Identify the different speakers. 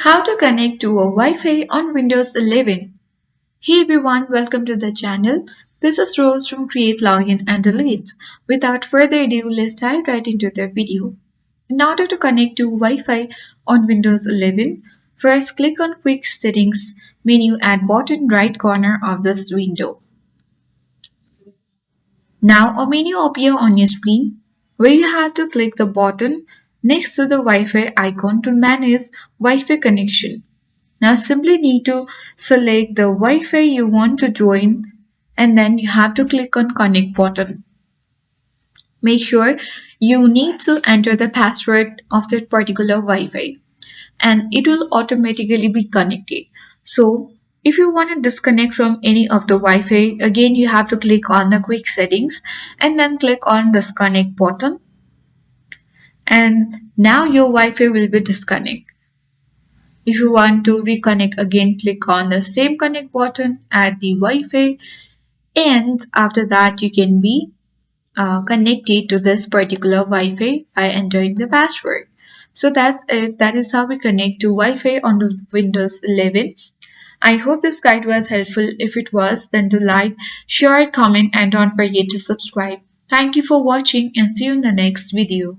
Speaker 1: How to connect to a Wi-Fi on Windows 11. Hey everyone, welcome to the channel. This is Rose from Create Login and Delete. Without further ado, let's dive right into the video. In order to connect to Wi-Fi on Windows 11, first click on Quick Settings menu at bottom right corner of this window. Now a menu appear on your screen where you have to click the button next to the Wi-Fi icon to manage Wi-Fi connection. Now simply need to select the Wi-Fi you want to join and then you have to click on connect button. Make sure you need to enter the password of that particular Wi-Fi and it will automatically be connected. So if you want to disconnect from any of the Wi-Fi, again you have to click on the quick settings and then click on disconnect button and now your Wi-Fi will be disconnected. If you want to reconnect again, click on the same connect button at the Wi-Fi and after that you can be connected to this particular Wi-Fi by entering the password. So that's it. That is how we connect to Wi-Fi on the Windows 11. I hope this guide was helpful. If it was, then do like, share, comment and don't forget to subscribe. Thank you for watching and see you in the next video.